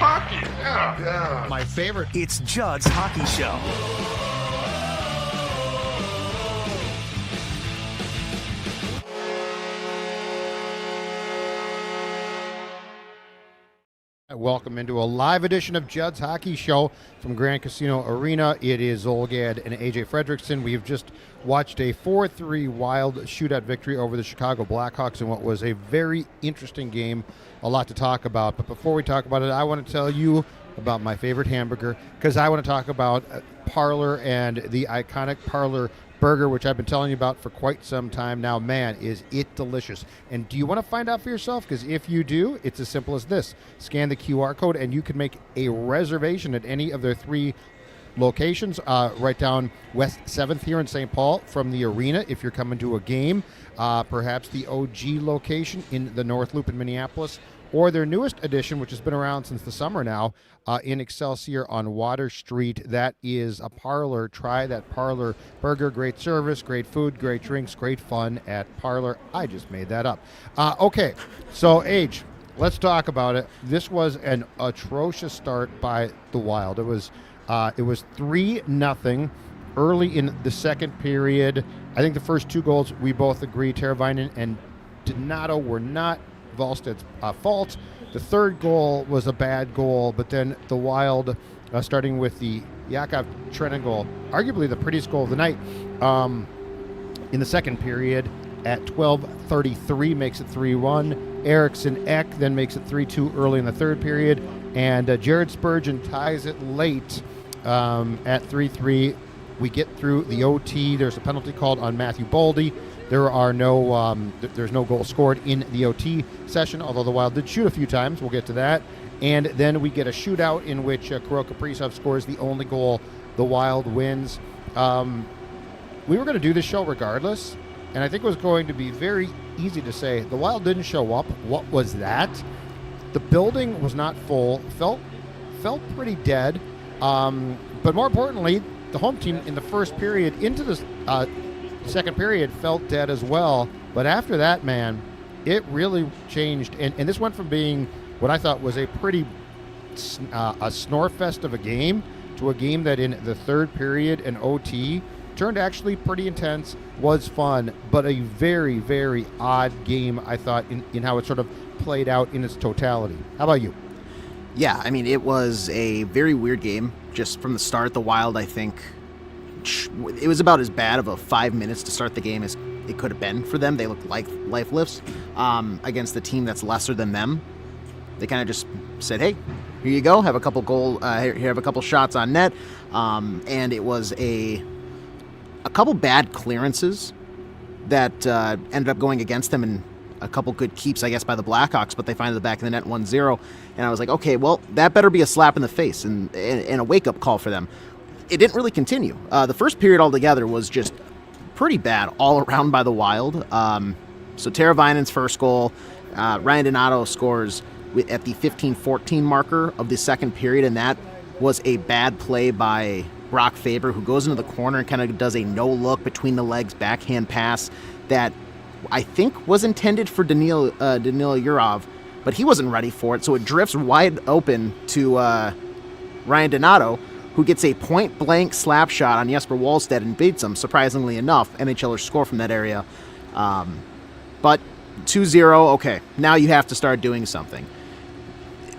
Hockey, yeah. My favorite. It's Judd's Hockey Show. Welcome into a live edition of Judd's Hockey Show from Grand Casino Arena. It is Judd and AJ Fredrickson. We've just watched a 4-3 Wild shootout victory over the Chicago Blackhawks in what was a very interesting game. A lot to talk about. But before we talk about it, I want to tell you about my favorite hamburger, because I want to talk about Parlor and the iconic Parlor burger, which I've been telling you about for quite some time now. Man, is it delicious. And do you want to find out for yourself? Because if you do, it's as simple as this. Scan the QR code and you can make a reservation at any of their 3 locations, right down West 7th here in St. Paul from the arena if you're coming to a game, perhaps the OG location in the North Loop in Minneapolis, or their newest edition, which has been around since the summer now, in Excelsior on Water Street. That is a Parlor. Try that Parlor burger. Great service, great food, great drinks, great fun at Parlor. I just made that up. Okay, so Age, let's talk about it. This was an atrocious start by the Wild. It was 3-0 early in the second period. I think the first 2 goals, we both agree, Teravainen and Donato were not Wallstedt's fault. The third goal was a bad goal, but then the Wild, starting with the Yakov Trenin goal, arguably the prettiest goal of the night, in the second period at 12:33 makes it 3-1. Eriksson Ek then makes it 3-2 early in the third period, and Jared Spurgeon ties it late at 3-3. We get through the OT. There's a penalty called on Matthew Boldy. There's no goal scored in the OT session, although the Wild did shoot a few times. We'll get to that. And then we get a shootout in which Kirill Kaprizov scores the only goal. The Wild wins. We were going to do this show regardless, and I think it was going to be very easy to say the Wild didn't show up. What was that? The building was not full. Felt pretty dead. But more importantly, the home team in the first period into the second period felt dead as well. But after that, man, it really changed. And this went from being what I thought was a pretty a snore fest of a game to a game that in the third period and OT turned actually pretty intense, was fun, but a very, very odd game, I thought, in how it sort of played out in its totality. How about you? Yeah, I mean, it was a very weird game. Just from the start, the Wild, I think, it was about as bad of a 5 minutes to start the game as it could have been for them. They looked like lifeless against the team that's lesser than them. They kind of just said, "Hey, here you go. Have a couple have a couple shots on net," and it was a couple bad clearances that ended up going against them, and a couple good keeps, I guess, by the Blackhawks. But they find the back of the net 1-0, and I was like, "Okay, well, that better be a slap in the face and a wake up call for them." It didn't really continue. The first period altogether was just pretty bad all around by the Wild. So Teravainen's first goal, Ryan Donato scores at the 15-14 marker of the second period, and that was a bad play by Brock Faber, who goes into the corner and kind of does a no-look between the legs backhand pass that I think was intended for Danil Yurov, but he wasn't ready for it, so it drifts wide open to Ryan Donato, who gets a point-blank slap shot on Jesper Wallstedt and beats him, surprisingly enough. NHLers score from that area. But 2-0, okay, now you have to start doing something.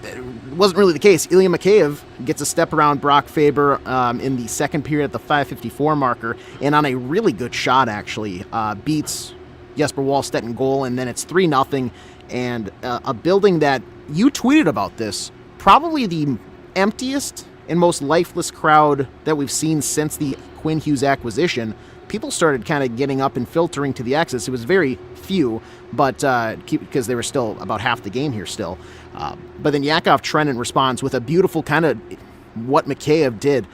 It wasn't really the case. Ilya Mikheyev gets a step around Brock Faber in the second period at the 5:54 marker, and on a really good shot, actually, beats Jesper Wallstedt in goal, and then it's 3-0, and a building that you tweeted about this, probably the emptiest and most lifeless crowd that we've seen since the Quinn Hughes acquisition. People started kind of getting up and filtering to the exits. It was very few, but because they were still about half the game here still. But then Yakov Trenin responds with a beautiful kind of what Mikheyev did,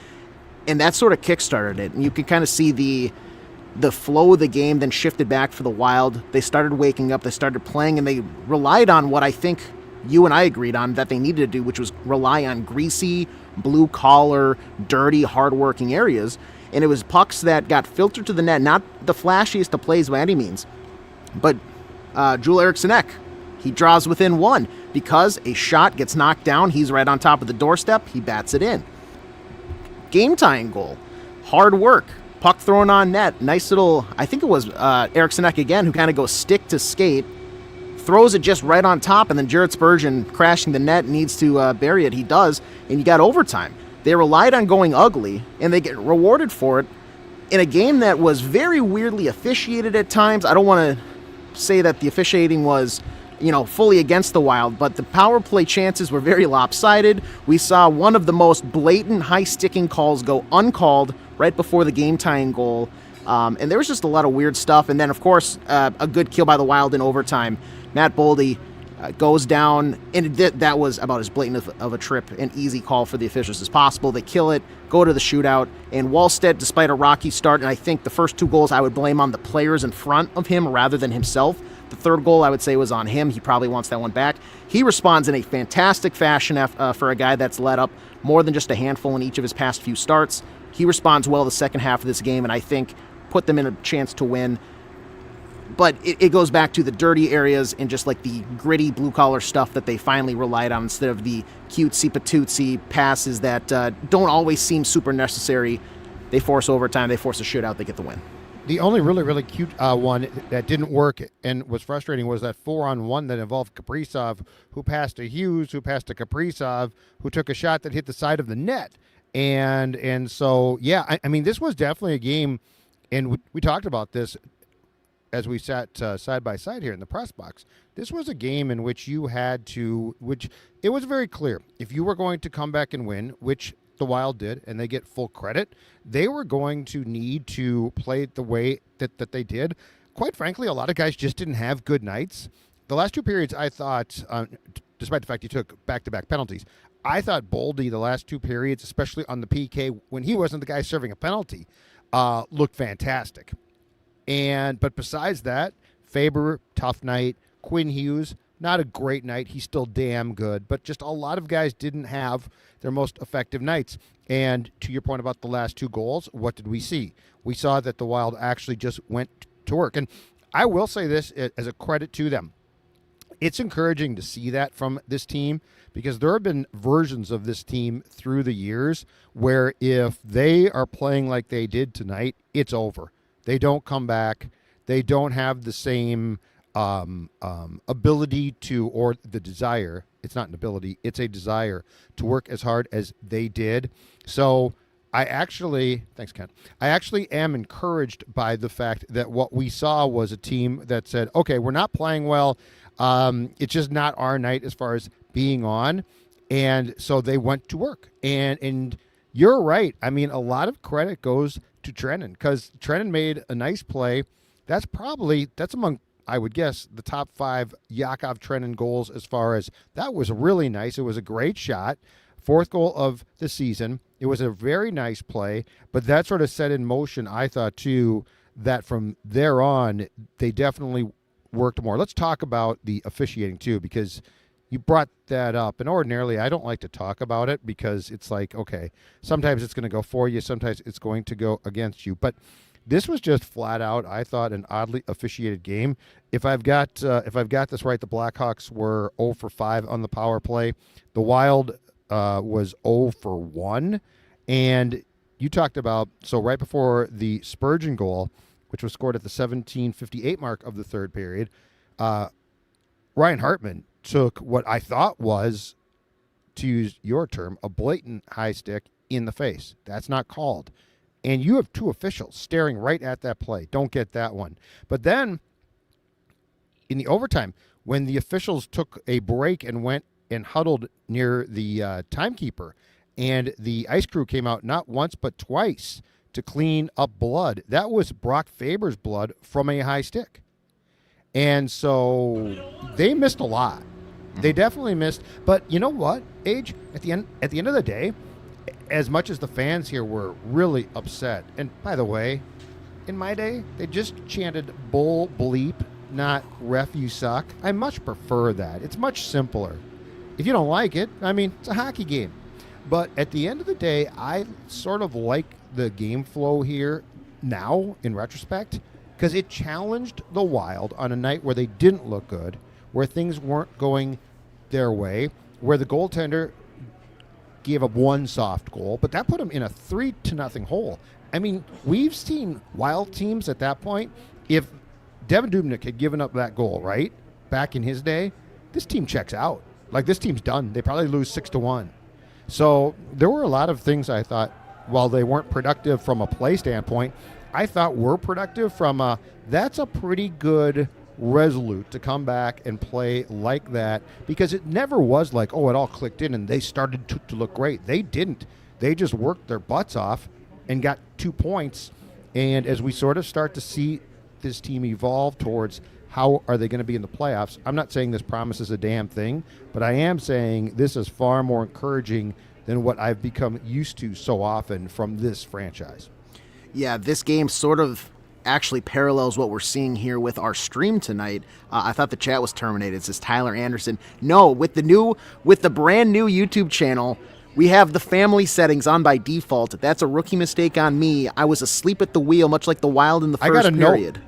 and that sort of kickstarted it. And you could kind of see the flow of the game then shifted back for the Wild. They started waking up, they started playing, and they relied on what I think you and I agreed on that they needed to do, which was rely on greasy, blue-collar, dirty, hard-working areas. And it was pucks that got filtered to the net, not the flashiest of plays by any means. But Joel Eriksson Ek, He draws within 1 because a shot gets knocked down. He's right on top of the doorstep. He bats it in. Game-tying goal. Hard work. Puck thrown on net. Nice little, I think it was Eriksson Ek again, who kind of goes stick to skate. Throws it just right on top, and then Jared Spurgeon, crashing the net, needs to bury it. He does, and you got overtime. They relied on going ugly, and they get rewarded for it in a game that was very weirdly officiated at times. I don't want to say that the officiating was, fully against the Wild, but the power play chances were very lopsided. We saw one of the most blatant high-sticking calls go uncalled right before the game-tying goal, and there was just a lot of weird stuff. And then, of course, a good kill by the Wild in overtime. Matt Boldy goes down, and that was about as blatant of a trip and easy call for the officials as possible. They kill it, go to the shootout, and Wallstedt, despite a rocky start, and I think the first 2 goals I would blame on the players in front of him rather than himself. The third goal I would say was on him. He probably wants that one back. He responds in a fantastic fashion for a guy that's let up more than just a handful in each of his past few starts. He responds well the second half of this game, and I think put them in a chance to win. But it goes back to the dirty areas and just like the gritty blue-collar stuff that they finally relied on instead of the cutesy-patootsy passes that don't always seem super necessary. They force overtime, they force a shootout, they get the win. The only really, really cute one that didn't work and was frustrating was that 4-on-1 that involved Kaprizov, who passed to Hughes, who passed to Kaprizov, who took a shot that hit the side of the net. And so, yeah, I mean, this was definitely a game, and we talked about this as we sat side by side here in the press box. This was a game in which you had to, which it was very clear, if you were going to come back and win, which the Wild did, and they get full credit, they were going to need to play the way that they did. Quite frankly, a lot of guys just didn't have good nights. The last 2 periods, I thought, despite the fact he took back-to-back penalties, I thought Boldy, the last 2 periods, especially on the PK, when he wasn't the guy serving a penalty, looked fantastic. But besides that, Faber, tough night. Quinn Hughes, not a great night. He's still damn good. But just a lot of guys didn't have their most effective nights. And to your point about the last 2 goals, what did we see? We saw that the Wild actually just went to work. And I will say this as a credit to them. It's encouraging to see that from this team because there have been versions of this team through the years where if they are playing like they did tonight, it's over. They don't come back. They don't have the same ability to, or the desire. It's not an ability. It's a desire to work as hard as they did. So thanks, Ken. I actually am encouraged by the fact that what we saw was a team that said, okay, we're not playing well. It's just not our night as far as being on. And so they went to work. And you're right. I mean, a lot of credit goes to Trennan because Trennan made a nice play. That's among, I would guess, the top 5 Yakov Trennan goals as far as that was really nice. It was a great shot. 4th goal of the season. It was a very nice play, but that sort of set in motion, I thought, too, that from there on, they definitely worked more. Let's talk about the officiating, too, because you brought that up, and ordinarily I don't like to talk about it because it's like, okay, sometimes it's going to go for you, sometimes it's going to go against you, but this was just flat out, I thought, an oddly officiated game. If I've got this right, the Blackhawks were 0 for 5 on the power play. The Wild was 0 for 1, and you talked about, so right before the Spurgeon goal, which was scored at the 17:58 mark of the third period, Ryan Hartman took what I thought was, to use your term, a blatant high stick in the face. That's not called. And you have 2 officials staring right at that play. Don't get that one. But then, in the overtime, when the officials took a break and went and huddled near the timekeeper, and the ice crew came out not once but twice to clean up blood, that was Brock Faber's blood from a high stick. And so they missed a lot. They definitely missed. But you know what, Age? At the end of the day, as much as the fans here were really upset, and by the way, in my day, they just chanted bull bleep, not ref you suck. I much prefer that. It's much simpler. If you don't like it, I mean, it's a hockey game. But at the end of the day, I sort of like the game flow here now, in retrospect, because it challenged the Wild on a night where they didn't look good, where things weren't going their way, where the goaltender gave up one soft goal, but that put them in a 3-0 hole. I mean, we've seen Wild teams at that point. If Devin Dubnyk had given up that goal, right, back in his day, this team checks out. Like, this team's done. They probably lose 6-1. So there were a lot of things I thought, while they weren't productive from a play standpoint, I thought were productive from a, that's a pretty good Resolute to come back and play like that, because it never was like, oh, it all clicked in and they started to look great. They didn't. They just worked their butts off and got 2 points. And as we sort of start to see this team evolve towards how are they going to be in the playoffs, I'm not saying this promises a damn thing, but I am saying this is far more encouraging than what I've become used to so often from this franchise. Yeah, this game sort of actually parallels what we're seeing here with our stream tonight. I thought the chat was terminated. It says Tyler Anderson. No, with the brand new YouTube channel, we have the family settings on by default. That's a rookie mistake on me. I was asleep at the wheel, much like the Wild in the first period.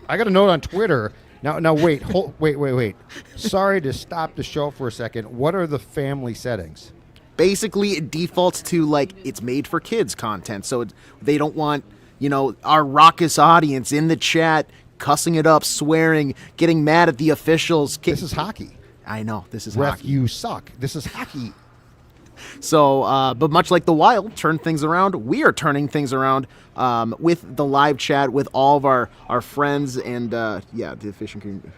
I got a note on Twitter. Now wait, wait. Sorry to stop the show for a second. What are the family settings? Basically, it defaults to, like, it's made for kids content, so they don't want, our raucous audience in the chat cussing it up, swearing, getting mad at the officials. This is hockey. I know, this is Ref, hockey. you suck. This is hockey. So, but much like the Wild turned things around, we are turning things around with the live chat with all of our friends and, the fishing community.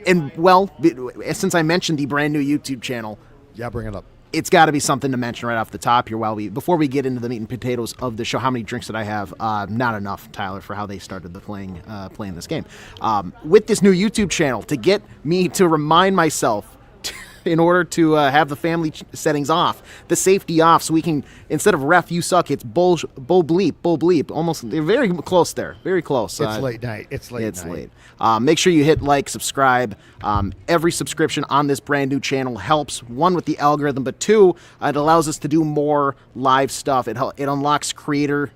And, well, since I mentioned the brand new YouTube channel, yeah, bring it up. It's got to be something to mention right off the top here before we get into the meat and potatoes of the show. How many drinks did I have? Not enough, Tyler, for how they started playing this game. With this new YouTube channel, to get me to remind myself in order to have the family settings off, the safety off, so we can, instead of ref, you suck, it's bull bleep. Almost, they're very close there. Very close. It's late night. It's late. Make sure you hit like, subscribe. Every subscription on this brand new channel helps, one, with the algorithm, but two, it allows us to do more live stuff. It unlocks creator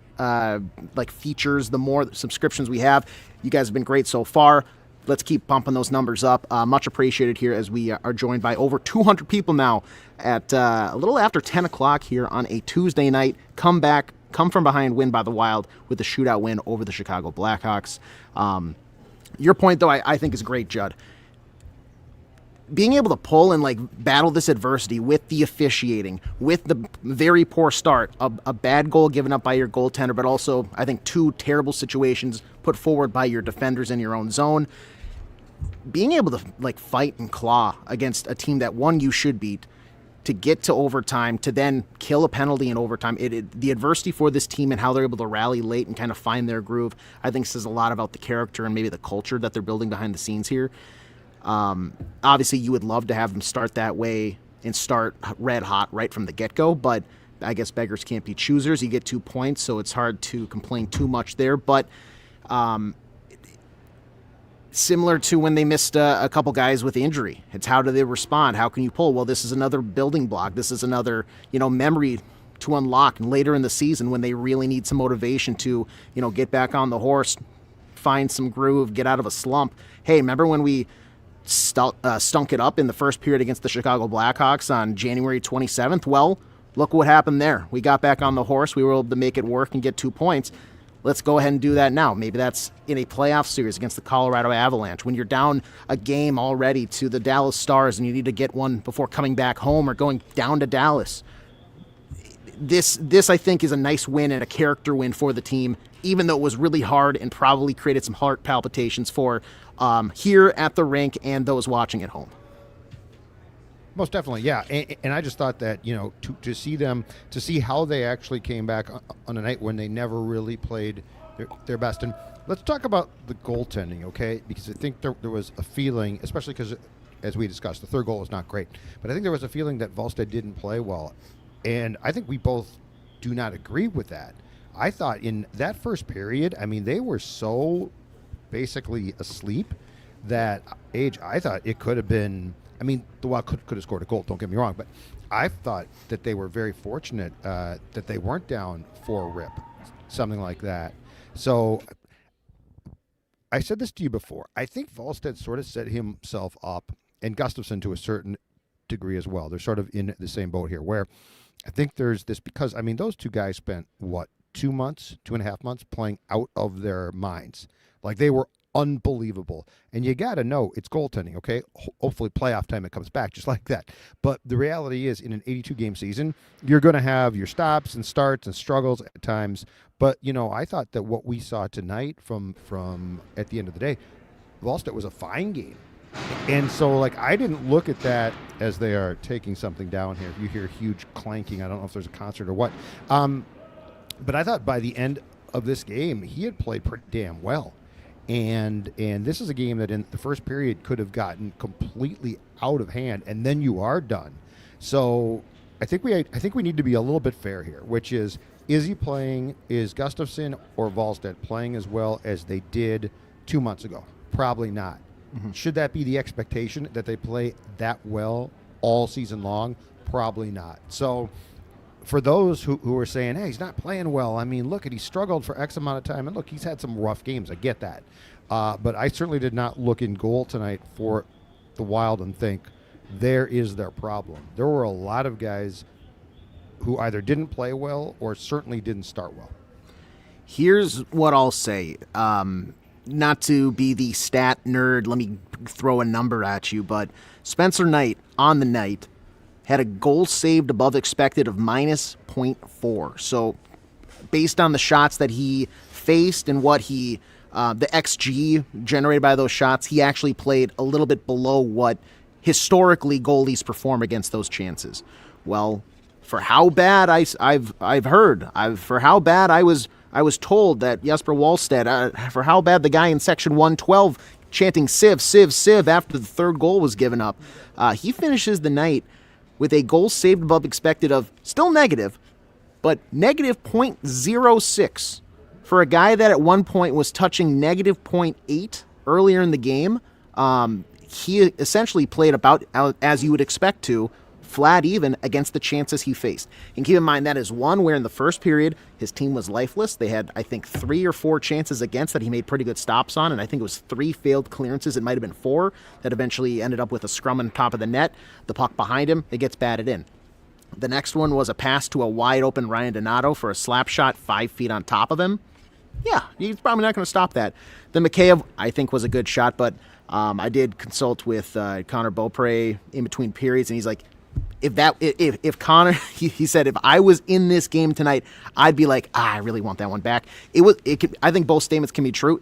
features the more subscriptions we have. You guys have been great so far. Let's keep bumping those numbers up. Much appreciated here as we are joined by over 200 people now at a little after 10 o'clock here on a Tuesday night. Come from behind win by the Wild with the shootout win over the Chicago Blackhawks. Your point, though, I think is great, Judd. Being able to pull and battle this adversity with the officiating, with the very poor start, a bad goal given up by your goaltender, but also I think 2 terrible situations put forward by your defenders in your own zone. Being able to fight and claw against a team that, one, you should beat, to get to overtime, to then kill a penalty in overtime. The adversity for this team and how they're able to rally late and kind of find their groove, I think says a lot about the character and maybe the culture that they're building behind the scenes here. Obviously, you would love to have them start that way and start red hot right from the get-go, but I guess beggars can't be choosers. You get 2 points, so it's hard to complain too much there. But similar to when they missed a couple guys with injury, it's how do they respond? How can you pull? Well, this is another building block. This is another memory to unlock later in the season when they really need some motivation to get back on the horse, find some groove, get out of a slump. Hey, remember when we stunk it up in the first period against the Chicago Blackhawks on January 27th? Well, look what happened there. We got back on the horse. We were able to make it work and get 2 points. Let's go ahead and do that now. Maybe that's in a playoff series against the Colorado Avalanche when you're down a game already to the Dallas Stars and you need to get one before coming back home or going down to Dallas. This I think is a nice win and a character win for the team, even though it was really hard and probably created some heart palpitations for here at the rink and those watching at home. Most definitely, yeah. And I just thought that, to see how they actually came back on a night when they never really played their best. And let's talk about the goaltending, okay? Because I think there was a feeling, especially because, as we discussed, the third goal was not great. But I think there was a feeling that Wallstedt didn't play well. And I think we both do not agree with that. I thought in that first period, they were so basically asleep that I thought it could have been, the Wild could have scored a goal, don't get me wrong, but I thought that they were very fortunate that they weren't down 4-rip, something like that. So I said this to you before. I think Wallstedt sort of set himself up, and Gustafsson to a certain degree as well. They're sort of in the same boat here, where I think there's this, because, I mean, those two guys spent, 2.5 months playing out of their minds. Like, they were unbelievable. And you got to know it's goaltending, okay? Hopefully playoff time it comes back just like that. But the reality is, in an 82-game season, you're going to have your stops and starts and struggles at times. But, I thought that what we saw tonight from at the end of the day, Wallstedt was a fine game. And so, I didn't look at that as they are taking something down here. You hear huge clanking. I don't know if there's a concert or what. But I thought by the end of this game, he had played pretty damn well. And this is a game that in the first period could have gotten completely out of hand, and then you are done. So I think we need to be a little bit fair here, which is Gustafsson or Wallstedt playing as well as they did 2 months ago? Probably not. Mm-hmm. Should that be the expectation, that they play that well all season long? Probably not. So for those who are saying, hey, he's not playing well, I mean, look, he struggled for X amount of time. And look, he's had some rough games. I get that. But I certainly did not look in goal tonight for the Wild and think there is their problem. There were a lot of guys who either didn't play well or certainly didn't start well. Here's what I'll say. Not to be the stat nerd, let me throw a number at you, but Spencer Knight on the night had a goal saved above expected of minus 0.4. So based on the shots that he faced and what the XG generated by those shots, he actually played a little bit below what historically goalies perform against those chances. Well, for how bad I was told that Jesper Wallstedt, for how bad the guy in section 112 chanting Civ, Civ, Civ after the third goal was given up, he finishes the night with a goal saved above expected of still negative, but negative 0.06 for a guy that at one point was touching negative 0.8 earlier in the game. He essentially played about as you would expect to, flat even against the chances he faced. And keep in mind, that is one where in the first period, his team was lifeless. They had, I think, 3 or 4 chances against that he made pretty good stops on, and I think it was 3 failed clearances. It might have been 4 that eventually ended up with a scrum on top of the net. The puck behind him, it gets batted in. The next one was a pass to a wide-open Ryan Donato for a slap shot 5 feet on top of him. Yeah, he's probably not going to stop that. The Mikheyev, I think, was a good shot, but I did consult with Connor Beaupre in between periods, and he's like, if Connor, he said, if I was in this game tonight, I'd be like, I really want that one back. I think both statements can be true.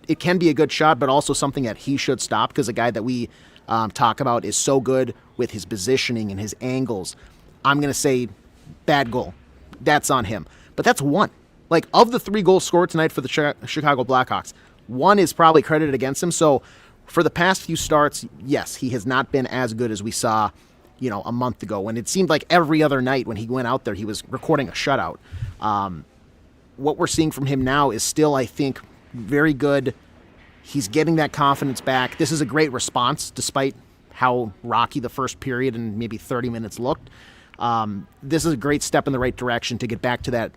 It can be a good shot, but also something that he should stop, because a guy that we talk about is so good with his positioning and his angles. I'm going to say bad goal. That's on him. But that's one. Like, of the 3 goals scored tonight for the Chicago Blackhawks, 1 is probably credited against him. So for the past few starts, yes, he has not been as good as we saw a month ago, when it seemed like every other night when he went out there, he was recording a shutout. What we're seeing from him now is still, I think, very good. He's getting that confidence back. This is a great response, despite how rocky the first period and maybe 30 minutes looked. This is a great step in the right direction to get back to that,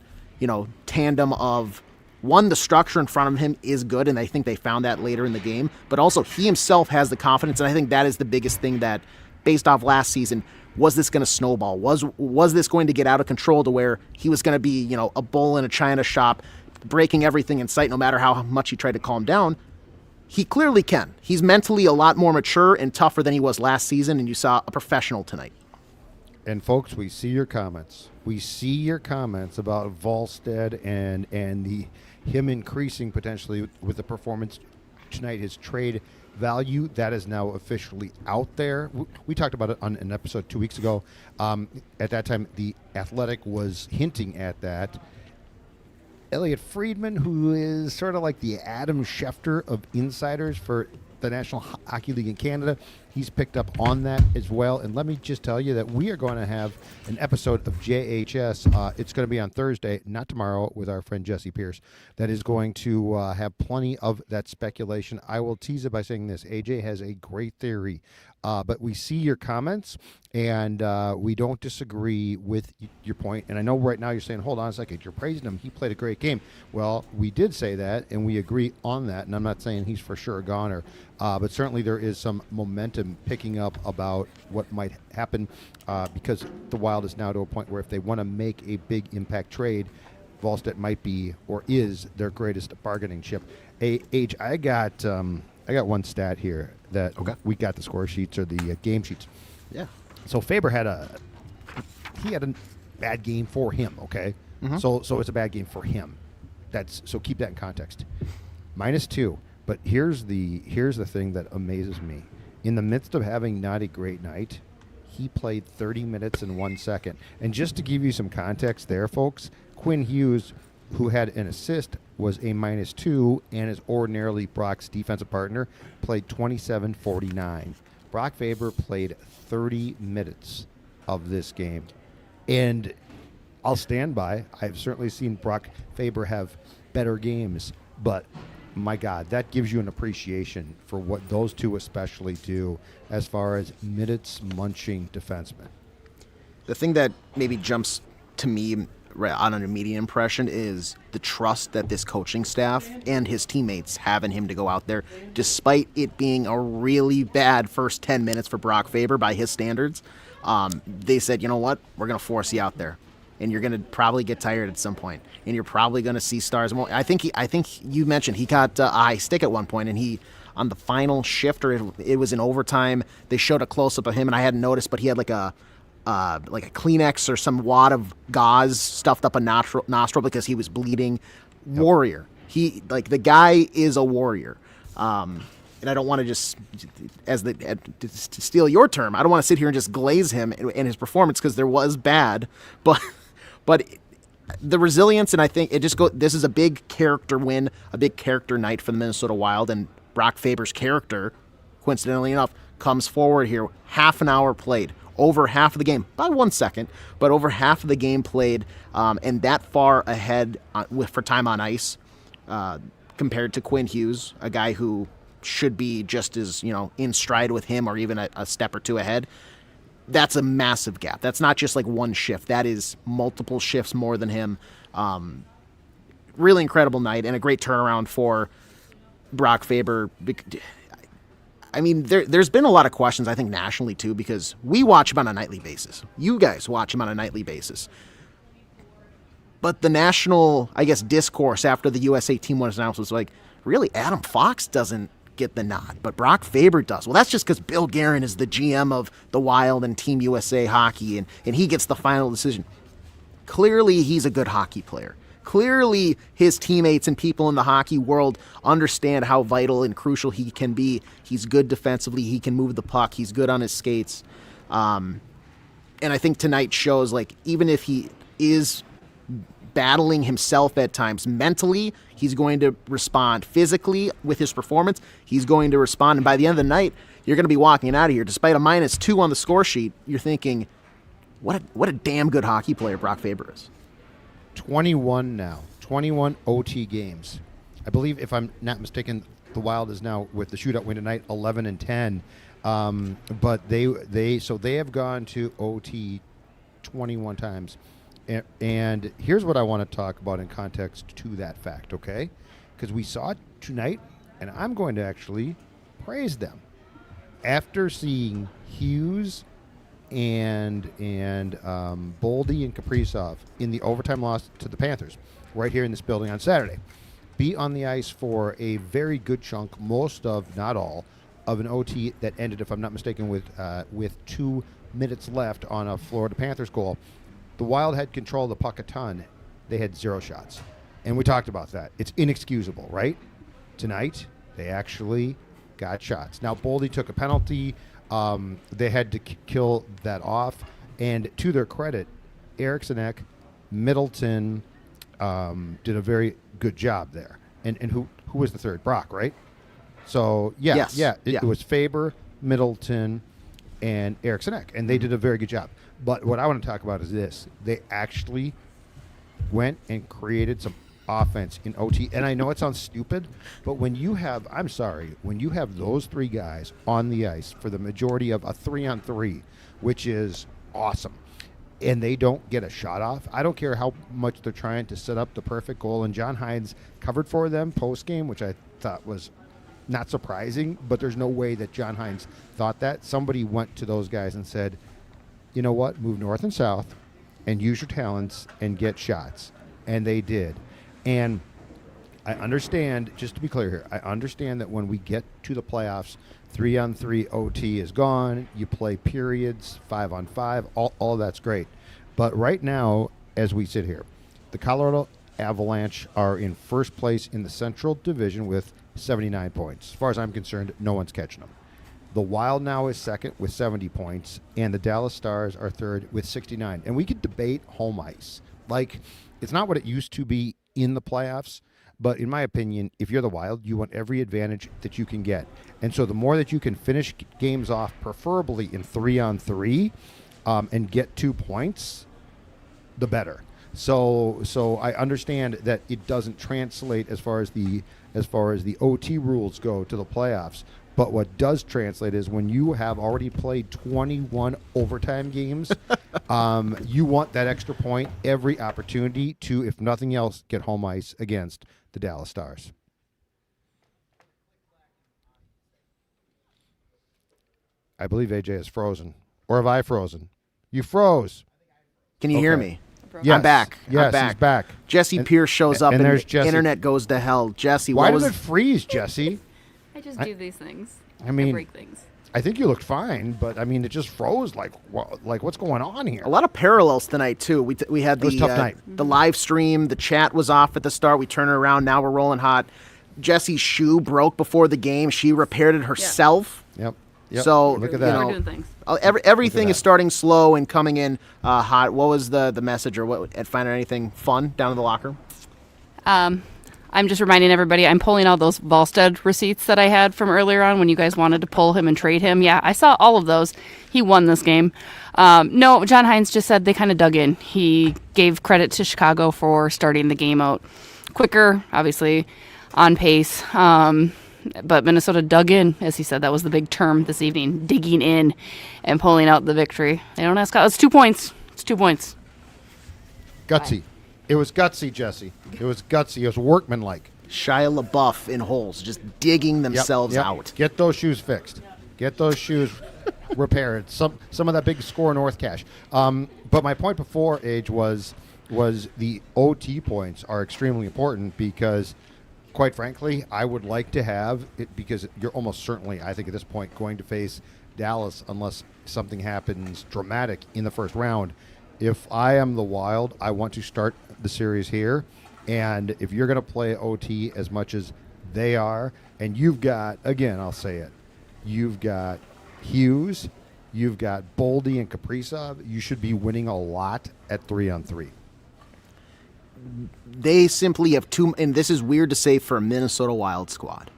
tandem of, one, the structure in front of him is good, and I think they found that later in the game, but also he himself has the confidence, and I think that is the biggest thing that, based off last season, was this going to snowball? Was this going to get out of control to where he was going to be, a bull in a china shop, breaking everything in sight no matter how much he tried to calm down? He clearly can. He's mentally a lot more mature and tougher than he was last season, and you saw a professional tonight. And folks, we see your comments. We see your comments about Wallstedt and him increasing potentially with the performance tonight, his trade value. That is now officially out there. We talked about it on an episode 2 weeks ago. At that time, The Athletic was hinting at that. Elliot Friedman, who is sort of like the Adam Schefter of insiders for the National Hockey League in Canada, he's picked up on that as well. And let me just tell you that we are going to have an episode of JHS. It's going to be on Thursday, not tomorrow, with our friend Jesse Pierce. That is going to have plenty of that speculation. I will tease it by saying this. AJ has a great theory But we see your comments, and we don't disagree with your point. And I know right now you're saying, hold on a second, you're praising him. He played a great game. Well, we did say that, and we agree on that. And I'm not saying he's for sure a goner, but certainly there is some momentum picking up about what might happen because the Wild is now to a point where if they want to make a big impact trade, Wallstedt might be or is their greatest bargaining chip. Age, I got one stat here that we got the score sheets or the game sheets. Yeah. So Faber had a bad game for him. Okay. Mm-hmm. So it's a bad game for him. So keep that in context. -2. But here's the thing that amazes me. In the midst of having not a great night, he played 30 minutes and 1 second. And just to give you some context there, folks, Quinn Hughes, who had an assist, was a -2 and is ordinarily Brock's defensive partner, played 27:49. Brock Faber played 30 minutes of this game. And I'll stand by. I've certainly seen Brock Faber have better games, but my God, that gives you an appreciation for what those two especially do as far as minutes munching defensemen. The thing that maybe jumps to me on an immediate impression is the trust that this coaching staff and his teammates have in him to go out there, despite it being a really bad first 10 minutes for Brock Faber by his standards. They said, you know what, we're going to force you out there, and you're going to probably get tired at some point, and you're probably going to see stars. I think you mentioned he got a high stick at one point, and he, on the final shift, or it was in overtime, they showed a close-up of him, and I hadn't noticed, but he had like a Kleenex or some wad of gauze stuffed up a nostril because he was bleeding. Yep. Warrior. The guy is a warrior. And I don't want to just, to steal your term, I don't want to sit here and just glaze him in his performance because there was bad, but the resilience, and I think this is a big character win, a big character night for the Minnesota Wild, and Brock Faber's character, coincidentally enough, comes forward here. Half an hour played. Over half of the game, about 1 second, but over half of the game played, and that far ahead for time on ice compared to Quinn Hughes, a guy who should be just as in stride with him or even a step or two ahead. That's a massive gap. That's not just like one shift. That is multiple shifts more than him. Really incredible night and a great turnaround for Brock Faber. I mean, there's been a lot of questions, I think, nationally, too, because we watch him on a nightly basis. You guys watch him on a nightly basis. But the national, I guess, discourse after the USA team was announced was like, really, Adam Fox doesn't get the nod, but Brock Faber does. Well, that's just because Bill Guerin is the GM of the Wild and Team USA hockey, and he gets the final decision. Clearly, he's a good hockey player. Clearly, his teammates and people in the hockey world understand how vital and crucial he can be. He's good defensively. He can move the puck. He's good on his skates. And I think tonight shows, even if he is battling himself at times, mentally, he's going to respond. Physically, with his performance, he's going to respond. And by the end of the night, you're going to be walking out of here. Despite a -2 on the score sheet, you're thinking, what a damn good hockey player Brock Faber is. 21 now. 21 OT games. I believe, if I'm not mistaken, the Wild is now, with the shootout win tonight, 11-10. But they have gone to OT 21 times. And here's what I want to talk about in context to that fact, okay? Because we saw it tonight, and I'm going to actually praise them. After seeing Hughes and Boldy and Kaprizov in the overtime loss to the Panthers right here in this building on Saturday, be on the ice for a very good chunk, most of, not all, of an OT that ended, if I'm not mistaken, with 2 minutes left on a Florida Panthers goal. The Wild had control of the puck a ton. They had 0 shots. And we talked about that. It's inexcusable, right? Tonight, they actually got shots. Now, Boldy took a penalty. They had to kill that off. And to their credit, Eriksson, Middleton did a very good job there. And who was the third? Brock, right? So, it was Faber, Middleton, and Eriksson, and they did a very good job. But what I want to talk about is this. They actually went and created some offense in OT. And I know it sounds stupid, but when you have those three guys on the ice for the majority of a 3-on-3, which is awesome, and they don't get a shot off, I don't care how much they're trying to set up the perfect goal. And John Hines covered for them post-game, which I thought was not surprising, but there's no way that John Hines thought that. Somebody went to those guys and said, you know what, move north and south and use your talents and get shots. And they did. And I understand, just to be clear here, I understand that when we get to the playoffs, 3-on-3 OT is gone. You play periods, 5-on-5, all that's great. But right now, as we sit here, the Colorado Avalanche are in first place in the Central Division with 79 points. As far as I'm concerned, no one's catching them. The Wild now is second with 70 points, and the Dallas Stars are third with 69. And we could debate home ice. Like, it's not what it used to be in the playoffs, but in my opinion, if you're the Wild, you want every advantage that you can get. And so the more that you can finish games off, preferably in 3-on-3, and get 2 points, the better. So I understand that it doesn't translate as far as the OT rules go to the playoffs. But what does translate is when you have already played 21 overtime games, you want that extra point every opportunity to, if nothing else, get home ice against the Dallas Stars. I believe AJ is frozen. Or have I frozen? You froze. Can you hear me? Yes. I'm back. Yes, I'm back. he's back. Jesse Pierce shows up and and there's the Jesse. internet goes to hell. Jesse, Why what was did it freeze, Jesse? I just do these things. I mean, break things. I think you looked fine, but I mean, it just froze. Like what's going on here? a lot of parallels tonight too. We had It was a tough night. the live stream. The chat was off at the start. We turned it around. Now we're rolling hot. Jesse's shoe broke before the game. She repaired it herself. Yep. So look at you that. know, We're doing things. everything Look at is starting slow and coming in hot. What was the message, or what? Finding anything fun down in the locker? I'm just reminding everybody, I'm pulling all those Wallstedt receipts that I had from earlier on when you guys wanted to pull him and trade him. Yeah, I saw all of those. He won this game. No, John Hines just said they kind of dug in. He gave credit to Chicago for starting the game out quicker, obviously on pace. But Minnesota dug in, as he said. That was the big term this evening, digging in and pulling out the victory. They don't ask. It's 2 points. It's 2 points. Gutsy. It was gutsy, Jesse. It was gutsy. It was workmanlike. Shia LaBeouf in holes, just digging themselves Yep. out. Get those shoes fixed. Get those shoes repaired. Some of that big Score North cash. But my point before, Age, was the OT points are extremely important because, quite frankly, I would like to have it because you're almost certainly, I think at this point, going to face Dallas unless something happens dramatic in the first round. If I am the Wild, I want to start the series here. And if you're going to play OT as much as they are, and you've got, again, I'll say it, you've got Hughes, you've got Boldy and Kaprizov, you should be winning a lot at 3-on-3. They simply have too, and this is weird to say for a Minnesota Wild squad,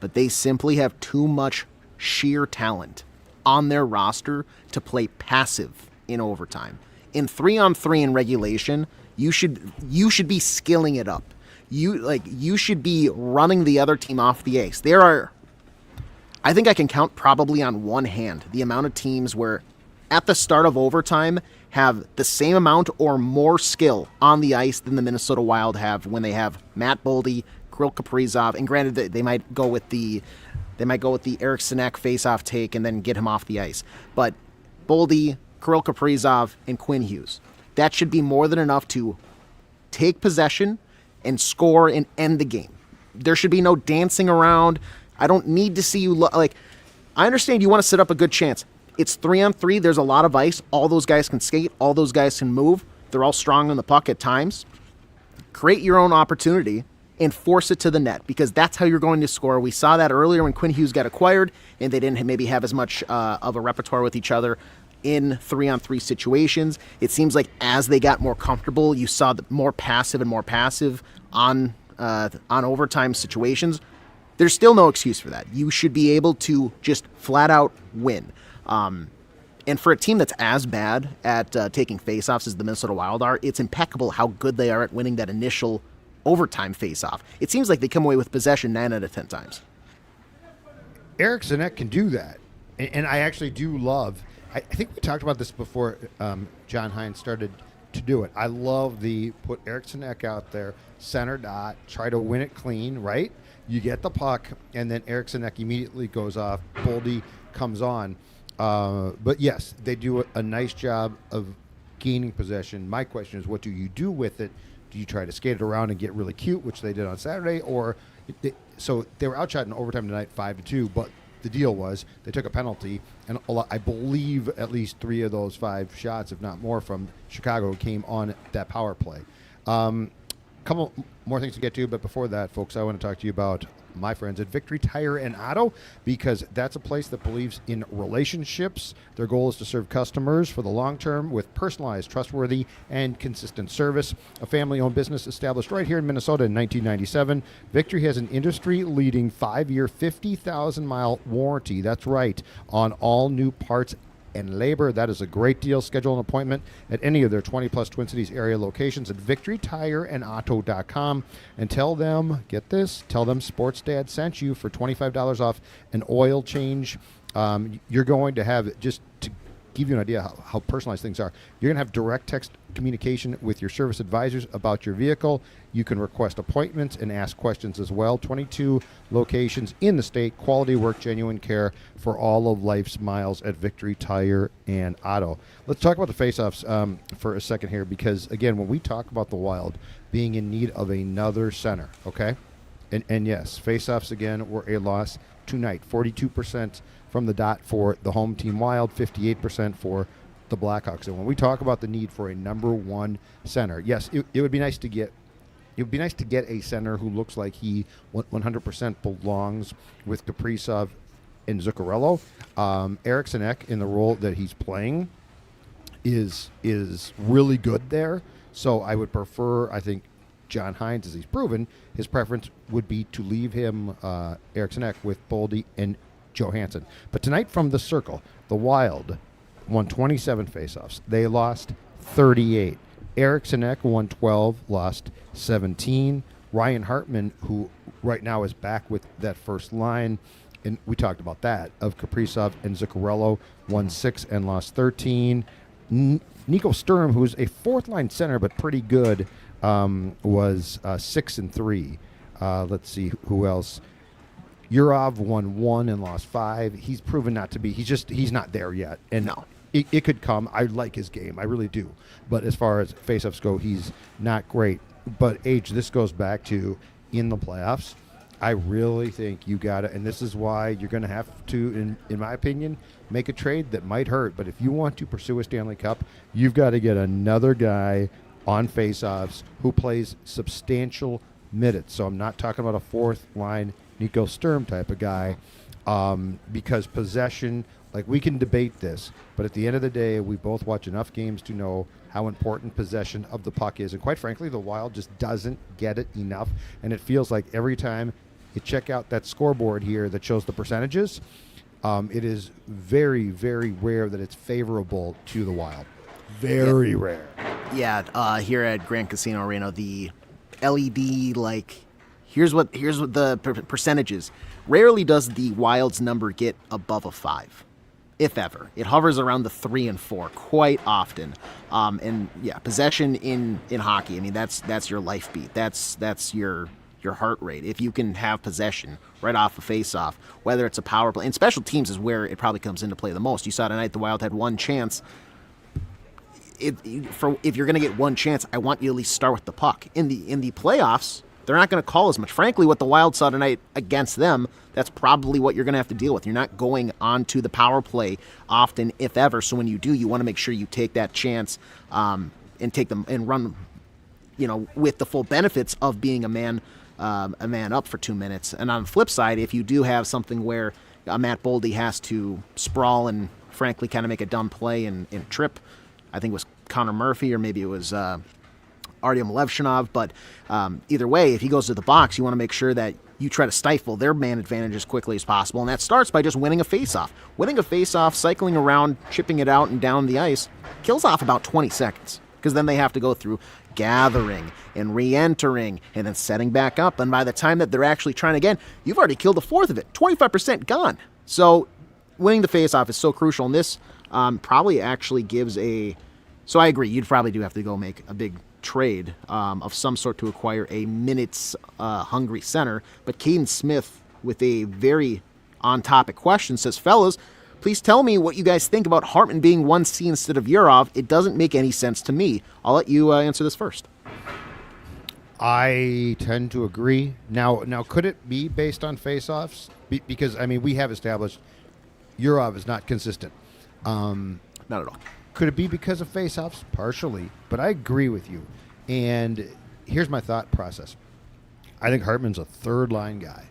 but they simply have too much sheer talent on their roster to play passive in overtime. In 3-on-3 in regulation, you should be skilling it up. You should be running the other team off the ice. I think I can count probably on one hand the amount of teams where at the start of overtime have the same amount or more skill on the ice than the Minnesota Wild have when they have Matt Boldy, Kirill Kaprizov, and granted that they might go with the Eric Sinek face-off take and then get him off the ice. But Boldy, Kirill Kaprizov, and Quinn Hughes. That should be more than enough to take possession and score and end the game. There should be no dancing around. I don't need to see you I understand you want to set up a good chance. It's 3-on-3. There's a lot of ice. All those guys can skate. All those guys can move. They're all strong on the puck at times. Create your own opportunity and force it to the net because that's how you're going to score. We saw that earlier when Quinn Hughes got acquired and they didn't maybe have as much of a repertoire with each other in 3-on-3 situations. It seems like as they got more comfortable, you saw more passive on overtime situations. There's still no excuse for that. You should be able to just flat out win. And for a team that's as bad at taking faceoffs as the Minnesota Wild are, it's impeccable how good they are at winning that initial overtime face-off. It seems like they come away with possession 9 out of 10 times. Eriksson can do that. And I actually do love, I think we talked about this before John Hines started to do it. I love the put Eriksson out there, center dot, try to win it clean, right? You get the puck, and then Eriksson immediately goes off. Boldy comes on. But yes, they do a nice job of gaining possession. My question is, what do you do with it? Do you try to skate it around and get really cute, which they did on Saturday? So they were outshot in overtime tonight 5-2, but the deal was they took a penalty, and I believe at least 3 of those 5 shots, if not more, from Chicago came on that power play. Couple more things to get to, but before that, folks, I want to talk to you about my friends at Victory Tire and Auto, because that's a place that believes in relationships. Their goal is to serve customers for the long term with personalized, trustworthy, and consistent service. A family-owned business established right here in Minnesota in 1997. Victory has an industry-leading 5-year, 50,000-mile warranty. That's right, on all new parts and labor. That is a great deal. Schedule an appointment at any of their 20-plus Twin Cities area locations at victorytireandauto.com and tell them, get this, tell them Sports Dad sent you for $25 off an oil change. You're going to have, just to give you an idea how personalized things are, you're going to have direct text communication with your service advisors about your vehicle. You can request appointments and ask questions as well. 22 locations in the state, quality work, genuine care for all of life's miles at Victory Tire and Auto. Let's talk about the face-offs for a second here, because, again, when we talk about the Wild being in need of another center, okay? And yes, face-offs, again, were a loss tonight. 42% from the dot for the home team Wild, 58% for the Blackhawks. And when we talk about the need for a number one center, yes, it would be nice to get a center who looks like he 100% belongs with Kaprizov and Zuccarello. Eriksson Ek, in the role that he's playing, is really good there. So I would prefer, I think, John Hines, as he's proven, his preference would be to leave him, Eriksson Ek, with Boldy and Johansson. But tonight from the circle, the Wild won 27 faceoffs. They lost 38. Eriksson Ek won 12, lost 17. Ryan Hartman, who right now is back with that first line, and we talked about that, of Kaprizov and Zuccarello, won 6 and lost 13. Nico Sturm, who's a fourth-line center but pretty good, was 6 and 3. Let's see who else. Yurov won 1 and lost 5. He's proven not to be. He's not there yet. And no. It could come. I like his game. I really do. But as far as faceoffs go, he's not great. But, this goes back to in the playoffs. I really think you got to, and this is why you're going to have to, in my opinion, make a trade that might hurt. But if you want to pursue a Stanley Cup, you've got to get another guy on faceoffs who plays substantial minutes. So I'm not talking about a fourth-line Nico Sturm type of guy, because possession, like, we can debate this, but at the end of the day, we both watch enough games to know how important possession of the puck is. And quite frankly, the Wild just doesn't get it enough. And it feels like every time you check out that scoreboard here that shows the percentages, it is very, very rare that it's favorable to the Wild. Very rare. Yeah, here at Grand Casino Arena, the LED, here's what the percentages. Rarely does the Wild's number get above a 5, if ever. It hovers around the 3 and 4 quite often. And yeah, possession in hockey, that's your life beat. That's your heart rate. If you can have possession right off a face-off, whether it's a power play, and special teams is where it probably comes into play the most. You saw tonight the Wild had one chance. If you're going to get one chance, I want you to at least start with the puck. In the playoffs, they're not going to call as much. Frankly, what the Wild saw tonight against them, that's probably what you're going to have to deal with. You're not going onto the power play often, if ever. So when you do, you want to make sure you take that chance and take them and run, with the full benefits of being a man up for 2 minutes. And on the flip side, if you do have something where Matt Boldy has to sprawl and frankly kind of make a dumb play and trip, I think it was Connor Murphy or maybe it was Artyom Levshinov, but either way, if he goes to the box, you want to make sure that you try to stifle their man advantage as quickly as possible, and that starts by just winning a faceoff. Winning a faceoff, cycling around, chipping it out and down the ice, kills off about 20 seconds. because then they have to go through gathering and re-entering and then setting back up. And by the time that they're actually trying again, you've already killed a fourth of it. 25% gone. So winning the faceoff is so crucial. And this probably actually gives a... So I agree. You'd probably do have to go make a big trade of some sort to acquire a minutes-hungry center. But Caden Smith, with a very on-topic question, says, fellas, please tell me what you guys think about Hartman being 1C instead of Yurov. It doesn't make any sense to me. I'll let you answer this first. I tend to agree. Now, could it be based on faceoffs? Because, I mean, we have established Yurov is not consistent. Not at all. Could it be because of faceoffs? Partially. But I agree with you. And here's my thought process. I think Hartman's a third-line guy.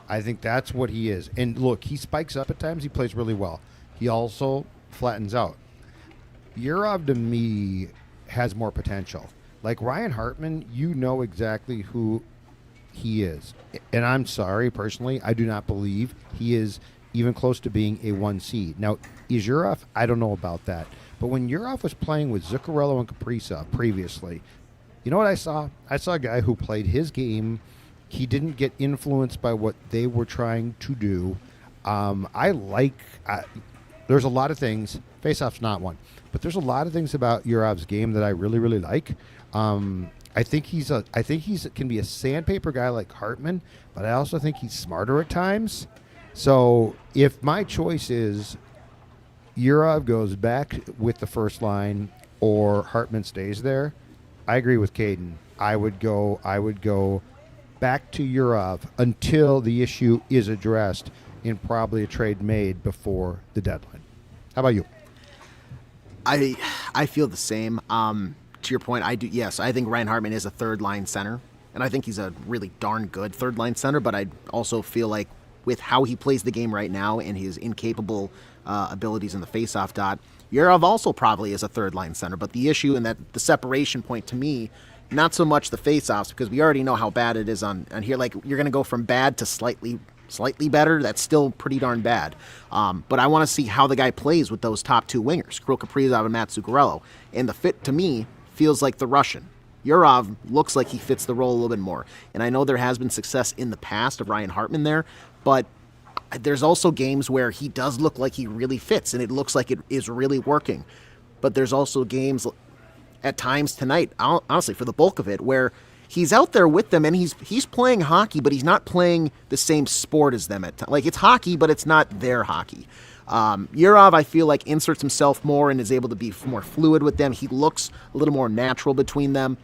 I think that's what he is. And look, he spikes up at times. He plays really well. He also flattens out. Yurov, to me, has more potential. Like Ryan Hartman, you know exactly who he is. And I'm sorry, personally, I do not believe he is even close to being a 1C. Now, is Yurov? I don't know about that. But when Yurov was playing with Zuccarello and Kaprizov previously, you know what I saw? I saw a guy who played his game. He didn't get influenced by what they were trying to do. There's a lot of things. Faceoff's not one, but there's a lot of things about Yurov's game that I really, really like. I think he can be a sandpaper guy like Hartman, but I also think he's smarter at times. So if my choice is Yurov goes back with the first line or Hartman stays there, I agree with Caden. I would go back to Yurov until the issue is addressed in probably a trade made before the deadline. How about you? I feel the same. To your point, I do. Yes, I think Ryan Hartman is a third-line center, and I think he's a really darn good third-line center, but I also feel like with how he plays the game right now and his incapable abilities in the face-off dot, Yurov also probably is a third-line center, but the issue and that the separation point to me, not so much the face-offs, because we already know how bad it is on here. Like, you're going to go from bad to slightly better. That's still pretty darn bad. But I want to see how the guy plays with those top two wingers, Kirill Kaprizov and Matt Zuccarello. And the fit, to me, feels like the Russian. Yurov looks like he fits the role a little bit more. And I know there has been success in the past of Ryan Hartman there, but there's also games where he does look like he really fits, and it looks like it is really working. But there's also games at times tonight, honestly, for the bulk of it, where he's out there with them and he's playing hockey, but he's not playing the same sport as them at times. Like, it's hockey, but it's not their hockey. Yurov, I feel like, inserts himself more and is able to be more fluid with them. He looks a little more natural between them.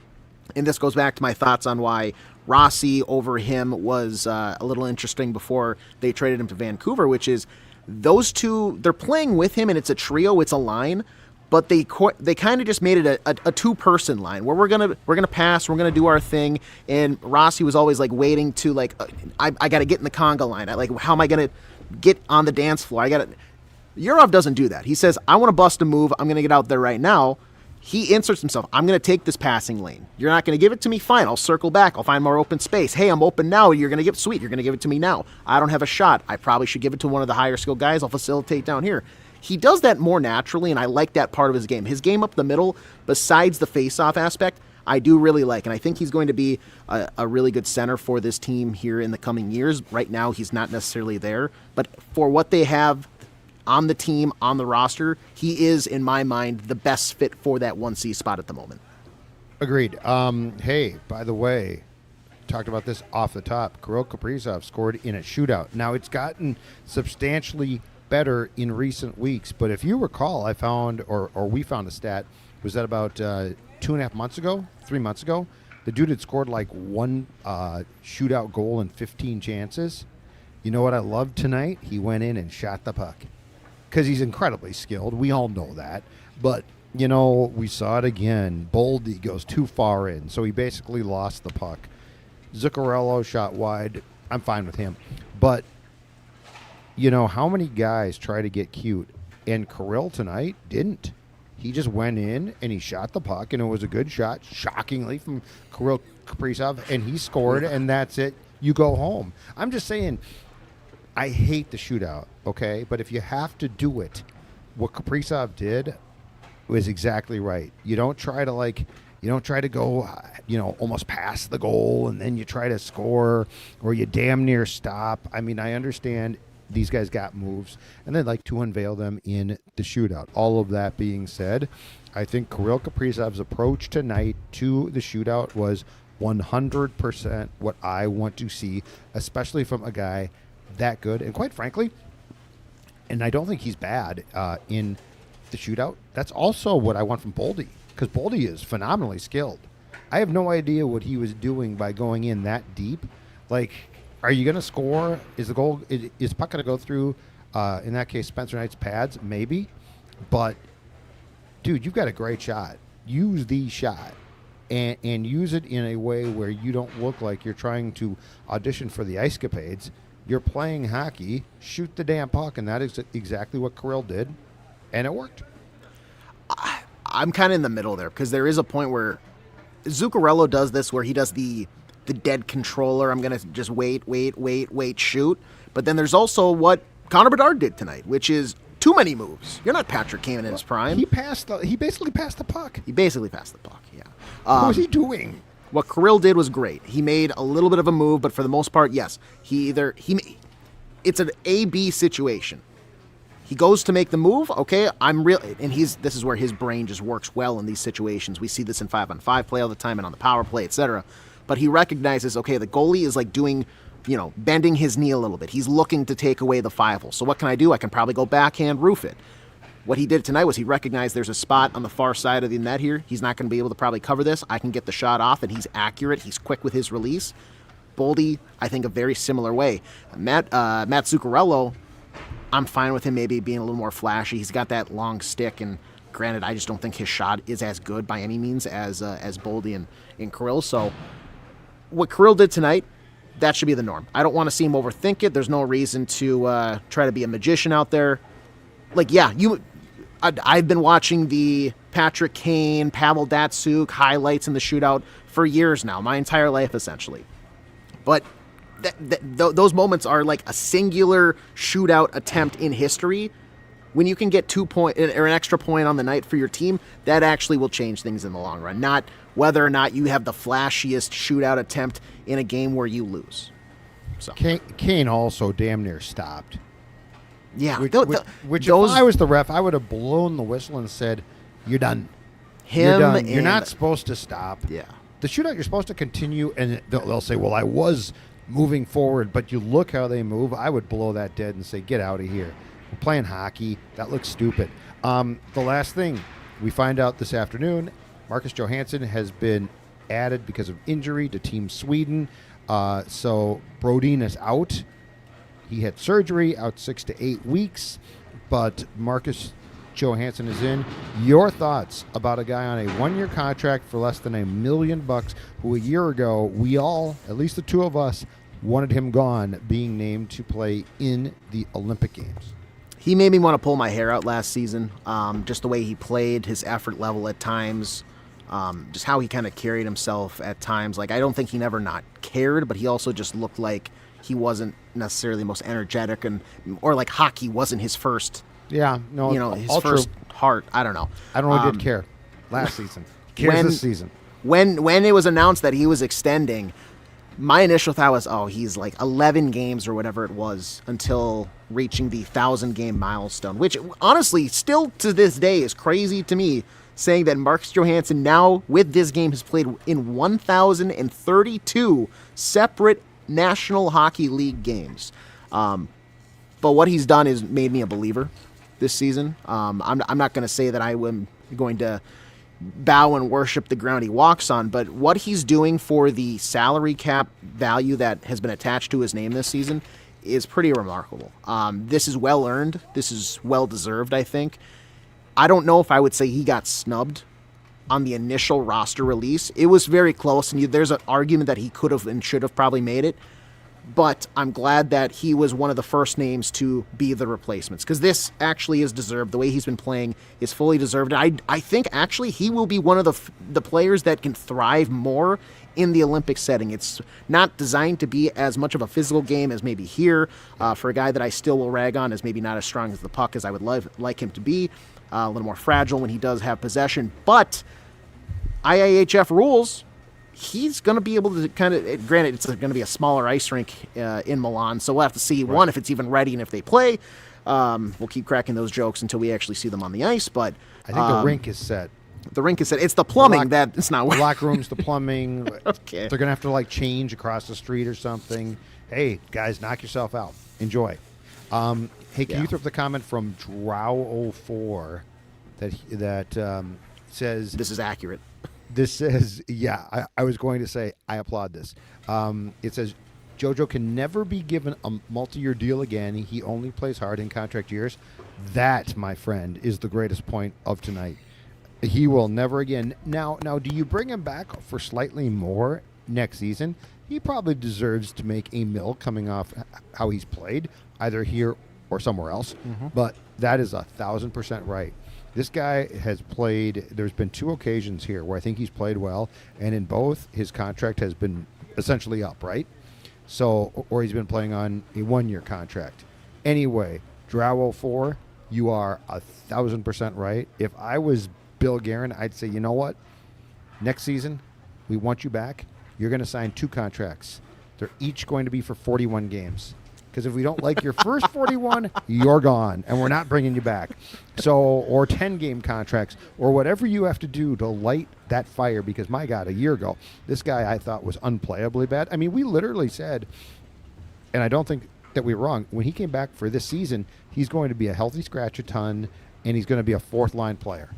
And this goes back to my thoughts on why Rossi over him was a little interesting before they traded him to Vancouver, which is those two, they're playing with him and it's a trio, it's a line, but they kind of just made it a two-person line where we're gonna pass, we're gonna do our thing, and Rossi was always like waiting to like I got to get in the conga line. How am I gonna get on the dance floor? Yurov doesn't do that. He says, I want to bust a move. I'm gonna get out there right now. He inserts himself. I'm going to take this passing lane. You're not going to give it to me? Fine. I'll circle back. I'll find more open space. Hey, I'm open now. You're going to give You're going to give it to me now. I don't have a shot. I probably should give it to one of the higher skilled guys. I'll facilitate down here. He does that more naturally, and I like that part of his game. His game up the middle, besides the face-off aspect, I do really like. And I think he's going to be a really good center for this team here in the coming years. Right now, he's not necessarily there. But for what they have on the team, on the roster, he is, in my mind, the best fit for that 1C spot at the moment. Agreed. Hey, by the way, talked about this off the top. Kirill Kaprizov scored in a shootout. Now, it's gotten substantially better in recent weeks, but if you recall, I found, or we found a stat, was that about 3 months ago, the dude had scored like one shootout goal in 15 chances. You know what I loved tonight? He went in and shot the puck. Because he's incredibly skilled. We all know that. But, you know, we saw it again. Boldy goes too far in, so he basically lost the puck. Zuccarello shot wide. I'm fine with him. But, you know, how many guys try to get cute? And Kirill tonight didn't. He just went in and he shot the puck, and it was a good shot, shockingly, from Kirill Kaprizov, and he scored, and that's it. You go home. I'm just saying, I hate the shootout, okay? But if you have to do it, what Kaprizov did, was exactly right. You don't try to go, almost past the goal and then you try to score or you damn near stop. I mean, I understand these guys got moves and they'd like to unveil them in the shootout. All of that being said, I think Kirill Kaprizov's approach tonight to the shootout was 100% what I want to see, especially from a guy that good. And quite frankly, and I don't think he's bad in the shootout. That's also what I want from Boldy, because Boldy is phenomenally skilled. I have no idea what he was doing by going in that deep. Like, are you going to score? Is the goal, is puck going to go through, in that case, Spencer Knight's pads? Maybe. But, dude, you've got a great shot. Use the shot. And use it in a way where you don't look like you're trying to audition for the Ice Capades. You're playing hockey, shoot the damn puck, and that is exactly what Kirill did, and it worked. I'm kind of in the middle there, because there is a point where Zuccarello does this, where he does the dead controller. I'm going to just wait, shoot. But then there's also what Connor Bedard did tonight, which is too many moves. You're not Patrick Kane in his prime. He basically passed the puck. Yeah. What was he doing? What Kirill did was great. He made a little bit of a move, but for the most part, yes. It's an A-B situation. He goes to make the move, okay, this is where his brain just works well in these situations. We see this in 5-on-5 play all the time and on the power play, etc. But he recognizes, okay, the goalie is like doing, bending his knee a little bit. He's looking to take away the 5-hole. So what can I do? I can probably go backhand roof it. What he did tonight was he recognized there's a spot on the far side of the net here. He's not going to be able to probably cover this. I can get the shot off, and he's accurate. He's quick with his release. Boldy, I think, a very similar way. Matt Zuccarello, I'm fine with him maybe being a little more flashy. He's got that long stick, and granted, I just don't think his shot is as good by any means as Boldy and Kirill. So what Kirill did tonight, that should be the norm. I don't want to see him overthink it. There's no reason to try to be a magician out there. Like, yeah, I've been watching the Patrick Kane, Pavel Datsyuk highlights in the shootout for years now, my entire life essentially. But those moments are like a singular shootout attempt in history. When you can get 2 point or an extra point on the night for your team, that actually will change things in the long run. Not whether or not you have the flashiest shootout attempt in a game where you lose. So Kane also damn near stopped. Yeah, which if I was the ref, I would have blown the whistle and said, "You're done. You're done. You're not supposed to stop." Yeah, the shootout, you're supposed to continue, and they'll say, "Well, I was moving forward, but you look how they move." I would blow that dead and say, "Get out of here. We're playing hockey. That looks stupid." The last thing we find out this afternoon, Marcus Johansson has been added because of injury to Team Sweden. So Brodin is out. He had surgery, out 6 to 8 weeks, but Marcus Johansson is in. Your thoughts about a guy on a 1-year contract for less than $1 million, who a year ago we all, at least the two of us, wanted him gone, being named to play in the Olympic Games? He made me want to pull my hair out last season. Just the way he played, his effort level at times, just how he kind of carried himself at times. Like, I don't think he never not cared, but he also just looked like he wasn't necessarily the most energetic, or like hockey wasn't his first. Yeah, no, his first heart. I don't know. I don't really did care last season. Cares this season. When it was announced that he was extending, my initial thought was, oh, he's like 11 games or whatever it was until reaching the 1,000-game milestone, which honestly still to this day is crazy to me, saying that Marcus Johansson now with this game has played in 1,032 separate National Hockey League games. But what he's done is made me a believer this season. I'm not going to say that I am going to bow and worship the ground he walks on, but what he's doing for the salary cap value that has been attached to his name this season is pretty remarkable. This is well earned. This is well deserved, I think. I don't know if I would say he got snubbed on the initial roster release. It was very close, and there's an argument that he could have and should have probably made it. But I'm glad that he was one of the first names to be the replacements, because this actually is deserved. The way he's been playing is fully deserved. I think actually he will be one of the players that can thrive more in the Olympic setting. It's not designed to be as much of a physical game as maybe here, for a guy that I still will rag on as maybe not as strong as the puck as I would like him to be. a little more fragile when he does have possession. But IIHF rules, he's going to be able to kind of, granted, it's going to be a smaller ice rink in Milan, so we'll have to see, one, if it's even ready and if they play. We'll keep cracking those jokes until we actually see them on the ice, but... I think the rink is set. The rink is set. It's the plumbing that it's not the working. locker rooms, the plumbing. Okay. They're going to have to, like, change across the street or something. Hey, guys, knock yourself out. Enjoy. Hey, can you throw up the comment from Drow04 that says... This is accurate. This says, I was going to say, I applaud this. It says, JoJo can never be given a multi-year deal again. He only plays hard in contract years. That, my friend, is the greatest point of tonight. He will never again. Now, do you bring him back for slightly more next season? He probably deserves to make $1 million coming off how he's played, either here or somewhere else. Mm-hmm. But that is 1,000% right. This guy has played, there's been 2 occasions here where I think he's played well, and in both, his contract has been essentially up, right? So, or he's been playing on a 1-year contract. Anyway, Drow04, you are 1,000% right. If I was Bill Guerin, I'd say, you know what? Next season, we want you back. You're going to sign 2 contracts. They're each going to be for 41 games. Because if we don't like your first 41, you're gone, and we're not bringing you back. So, or 10-game contracts, or whatever you have to do to light that fire. Because, my God, a year ago, this guy I thought was unplayably bad. I mean, we literally said, and I don't think that we were wrong, when he came back for this season, he's going to be a healthy scratch a ton, and he's going to be a 4th-line player.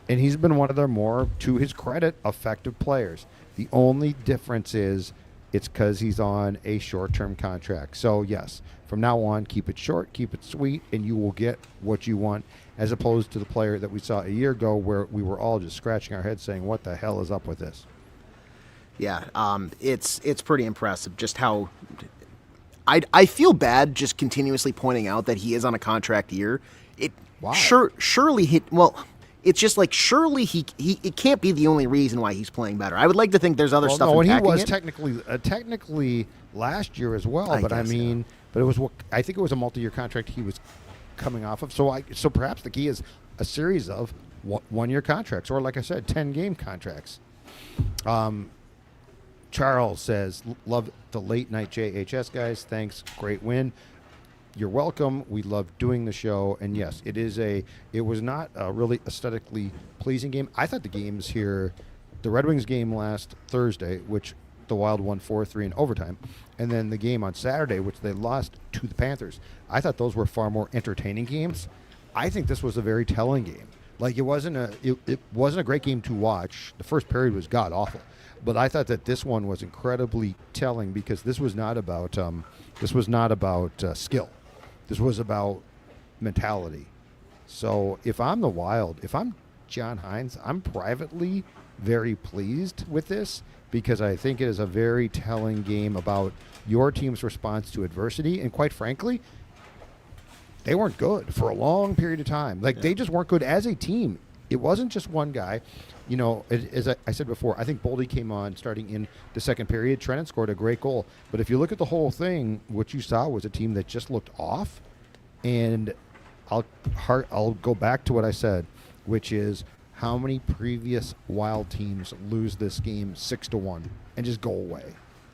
And he's been one of their more, to his credit, effective players. The only difference is it's because he's on a short-term contract. So, yes, from now on, keep it short, keep it sweet, and you will get what you want, as opposed to the player that we saw a year ago where we were all just scratching our heads saying, what the hell is up with this? Yeah, it's pretty impressive just how... I feel bad just continuously pointing out that he is on a contract year. Why? Surely he... Well... It's just like, surely he it can't be the only reason why he's playing better. I would like to think there's other stuff. No, and he impacting was it. technically last year as well. But I mean, but it was I think it was a multi-year contract he was coming off of. So perhaps the key is a series of 1-year contracts, or like I said, 10-game contracts. Charles says, love the late night JHS guys. Thanks, great win. You're welcome. We love doing the show. And yes, it was not a really aesthetically pleasing game. I thought the games here, the Red Wings game last Thursday, which the Wild won 4-3 in overtime, and then the game on Saturday, which they lost to the Panthers, I thought those were far more entertaining games. I think this was a very telling game. Like, it wasn't a great game to watch. The first period was god awful. But I thought that this one was incredibly telling because this was not about skill. This was about mentality. So if I'm the Wild, if I'm John Hines, I'm privately very pleased with this because I think it is a very telling game about your team's response to adversity. And quite frankly, they weren't good for a long period of time. They just weren't good as a team. It wasn't just one guy. You know, as I said before, I think Boldy came on starting in the second period. Trennan scored a great goal. But if you look at the whole thing, what you saw was a team that just looked off. And I'll go back to what I said, which is how many previous Wild teams lose this game 6-1 and just go away.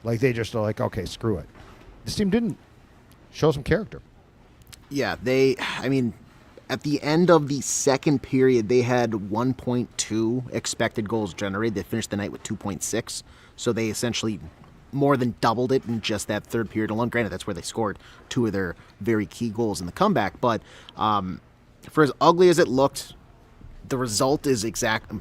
Like, they just are like, okay, screw it. This team didn't show some character. Yeah, at the end of the second period, they had 1.2 expected goals generated. They finished the night with 2.6. So they essentially more than doubled it in just that third period alone. Granted, that's where they scored 2 of their very key goals in the comeback. But for as ugly as it looked, the result is exact.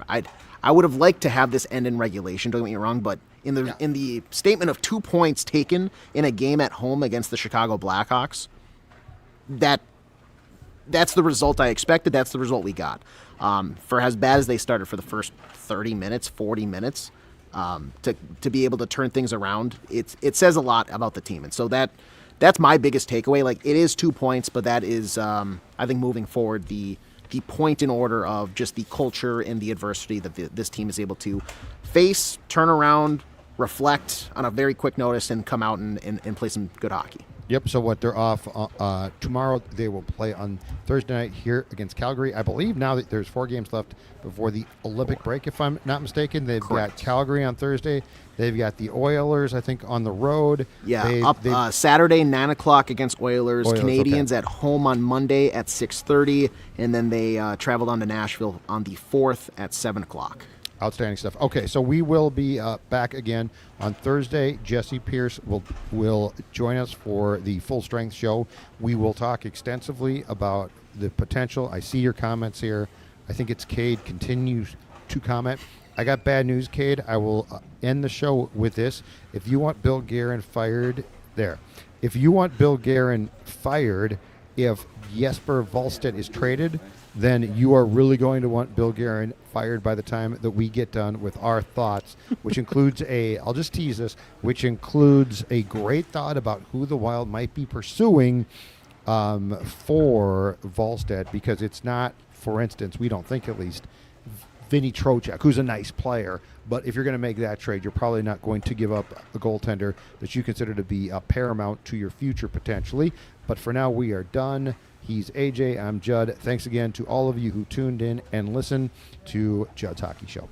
I would have liked to have this end in regulation, don't get me wrong, but in the statement of 2 points taken in a game at home against the Chicago Blackhawks, that's the result I expected. That's the result we got. For as bad as they started for the first 30 minutes, 40 minutes, to be able to turn things around, it says a lot about the team. And so that's my biggest takeaway. Like, it is 2 points, but that is, I think, moving forward, the point in order of just the culture and the adversity that this team is able to face, turn around, reflect on a very quick notice, and come out and play some good hockey. Yep. So what they're off tomorrow. They will play on Thursday night here against Calgary. I believe now that there's 4 games left before the Olympic break, if I'm not mistaken. They've Correct. got Calgary on Thursday. They've got the Oilers, I think, on the road. Yeah, Saturday 9 o'clock against Oilers. Oilers, Canadians okay. at home on Monday at 6:30, and then they traveled on to Nashville on the 4th at 7 o'clock. Outstanding stuff. Okay, so we will be back again on Thursday. Jesse Pierce will join us for the Full Strength show. We will talk extensively about the potential. I see your comments here. I think it's Cade continues to comment. I got bad news, Cade. I will end the show with this. If you want Bill Guerin fired, if you want Bill Guerin fired, if Jesper Wallstedt is traded, then you are really going to want Bill Guerin fired by the time that we get done with our thoughts, which includes I'll just tease this, which includes a great thought about who the Wild might be pursuing for Wallstedt, because it's not, for instance, we don't think at least, Vinny Trocheck, who's a nice player, but if you're going to make that trade, you're probably not going to give up a goaltender that you consider to be paramount to your future potentially. But for now, we are done. He's AJ. I'm Judd. Thanks again to all of you who tuned in and listened to Judd's Hockey Show.